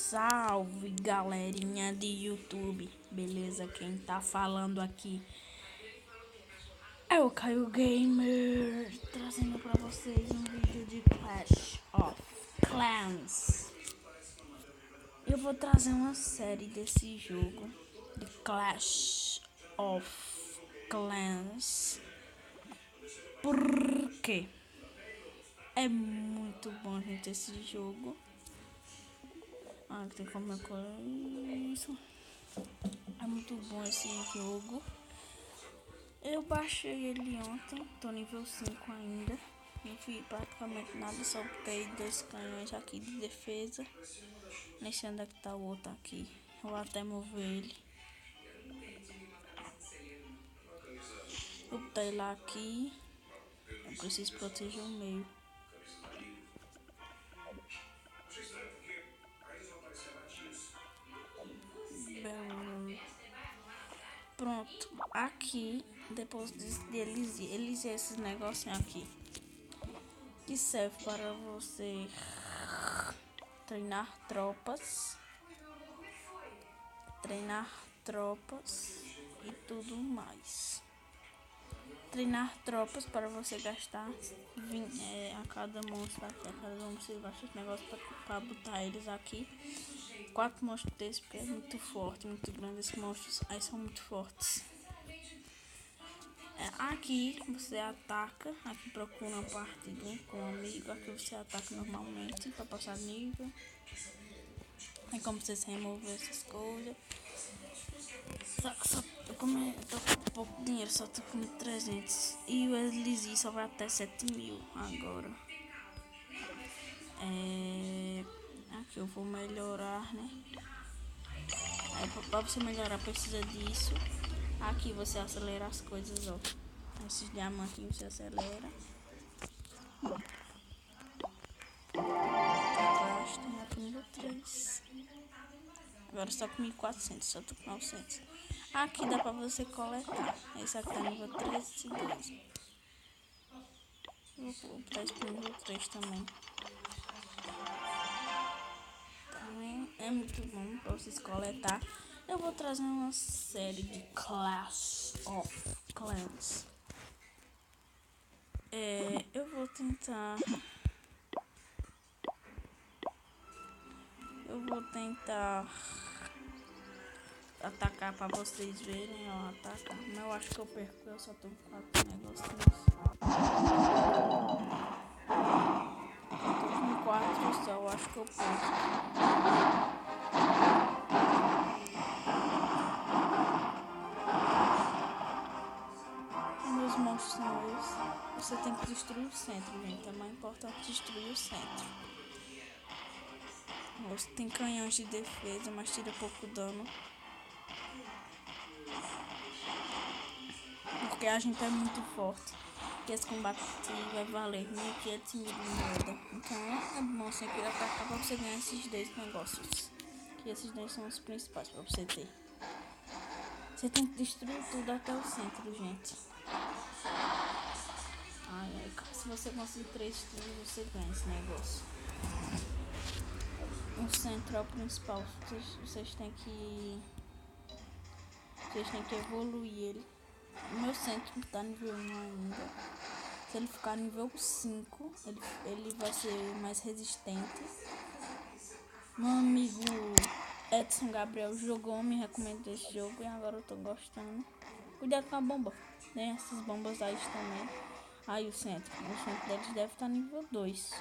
Salve galerinha de YouTube, beleza? Quem tá falando aqui é o Caio Gamer, trazendo pra vocês um vídeo de Clash of Clans. Eu vou trazer uma série desse jogo de Clash of Clans, porque é muito bom, gente, esse jogo. Tem como isso. É muito bom esse jogo. Eu baixei ele ontem, tô nível 5 ainda. Não fiz praticamente nada, só botei 2 canhões aqui de defesa. Nem sei onde é que tá o outro aqui. Eu vou até mover ele. Eu botei lá aqui. Eu preciso proteger o meio. Pronto, aqui depois eles esses negocinhos aqui que serve para você treinar tropas e tudo mais. Treinar tropas para você gastar a cada monstro aqui, a cada monstro você gasta esse negócio para botar eles aqui. 4 monstros desses, porque é muito forte, muito grande. Esses monstros aí são muito fortes. Aqui você ataca, aqui procura uma partida com um amigo, aqui você ataca normalmente para passar nível. Tem como vocês remover essas coisas. Só que eu tô com pouco dinheiro, só tô com 300. E o Elise só vai até 7.000 agora. Aqui eu vou melhorar, né? Aí pra você melhorar precisa disso. Aqui você acelera as coisas, ó. Esses diamantinhos você acelera. Gasta aqui nível 3. Agora só com 1.400, só tô com 900. Aqui dá pra você coletar. Esse aqui tá nível 13 e 12. Vou botar esse pro nível 3 também. Também é muito bom pra vocês coletar. Eu vou trazer uma série de Clash of Clans. Eu vou tentar atacar pra vocês verem, ó, atacar. Mas eu acho que eu perco, eu só tô com 4 negocinhos. Eu tô com 4 só, eu acho que eu perco. Meus monstros são esses. Você tem que destruir o centro, gente. É mais importante destruir o centro. Você tem canhões de defesa, mas tira pouco dano. Porque a gente é muito forte. E esse combate vai valer 1.500 mil de moeda. Então é bom sempre atacar pra você ganhar esses 10 negócios. Que esses 10 são os principais pra você ter. Você tem que destruir tudo até o centro, gente. Se você conseguir 3 tiros, você ganha esse negócio. O centro é o principal. Vocês têm que evoluir ele. O meu centro tá nível 1 ainda. Se ele ficar nível 5, ele vai ser mais resistente. Meu amigo Edson Gabriel jogou, me recomendou esse jogo e agora eu tô gostando. Cuidado com a bomba. Tem essas bombas aí também. Aí o centro deles deve estar nível 2.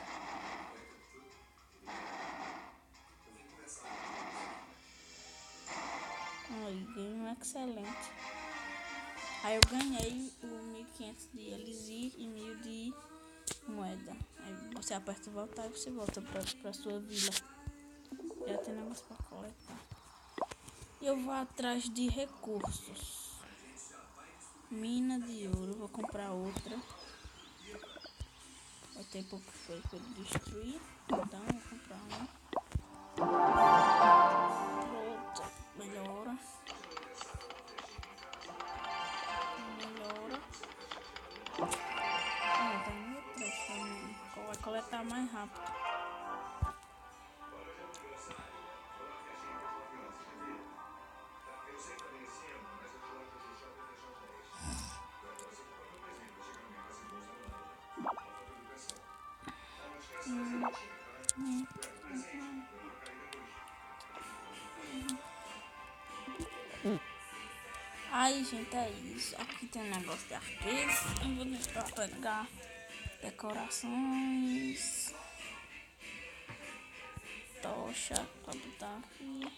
Aí, game excelente. Aí eu ganhei o 1.500 de Elise e 1.000 de moeda. Aí você aperta voltar e você volta pra sua vila. Já tem negócio pra coletar. E eu vou atrás de recursos. Mina de ouro, vou comprar outra. Vai ter pouco coisa pra ele destruir. Então eu vou comprar uma. Pronto, melhora. Tá no 3 também. Vai coletar mais rápido. Aí, gente, é isso. Aqui tem um negócio de arqueiro. Eu vou tentar pegar decorações, tocha pra botar aqui.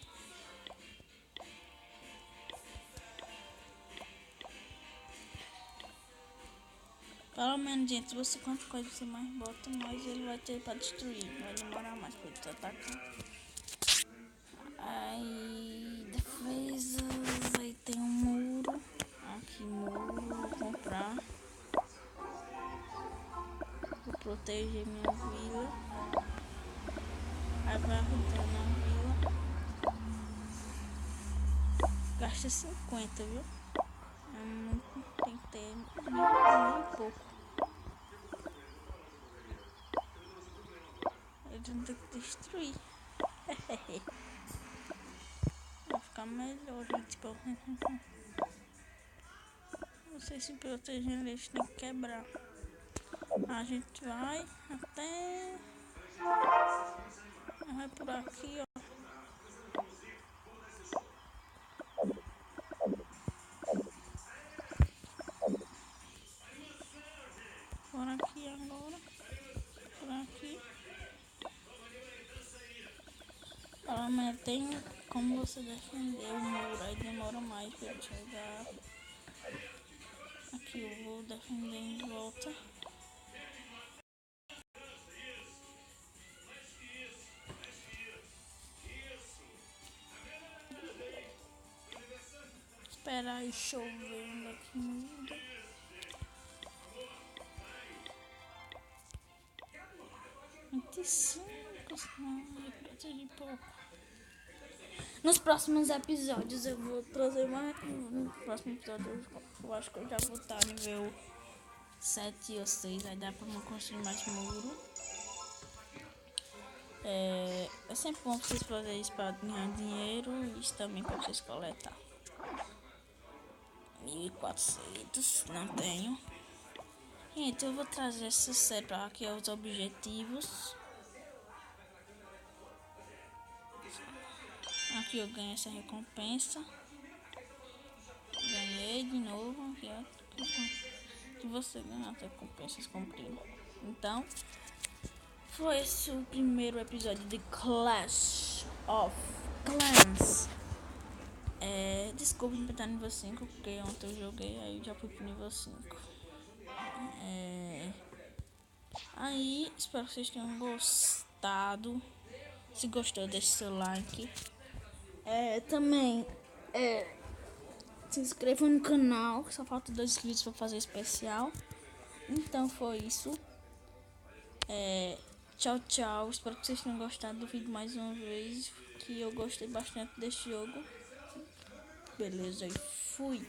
Pelo menos, gente, você quanto coisa você mais bota, mais ele vai ter pra destruir. Vai demorar mais pra ele te atacar. Aí, defesas. Aí tem um muro. Aqui, muro. Vou comprar. Vou proteger minha vila. Aí vai arrotando a vila. Gasta 50, viu? É muito, tem que ter muito pouco. Eles vão ter que destruir. Vai ficar melhor, gente. Vocês se protegendo, eles têm que quebrar. A gente vai até. Vai por aqui, ó. Por aqui agora. Por aqui. Pelo menos tem como você defender o muro. Aí demora mais pra eu chegar. Aqui eu vou defender em volta. Esperar aí chovendo aqui muda. Protegi pouco. Nos próximos episódios eu vou trazer mais. No próximo episódio eu acho que eu já vou estar nível 7 ou 6. Aí dá pra não construir mais muro. É sempre bom vocês fazerem isso para ganhar dinheiro. E isso também para vocês coletar. 1400, não tenho. Gente, eu vou trazer essa série para aqui os objetivos. Aqui eu ganho essa recompensa. Ganhei de novo. Aqui, ó. Que você ganha as recompensas cumprindo. Então, foi esse o primeiro episódio de Clash of Clans. Desculpa me estar no nível 5, porque ontem eu joguei, aí eu já fui pro nível 5. Aí, espero que vocês tenham gostado. Se gostou, deixe seu like. Também se inscreva no canal, que só falta 2 inscritos para fazer especial. Então foi isso. Tchau, tchau. Espero que vocês tenham gostado do vídeo mais uma vez. Que eu gostei bastante desse jogo. Beleza, e fui.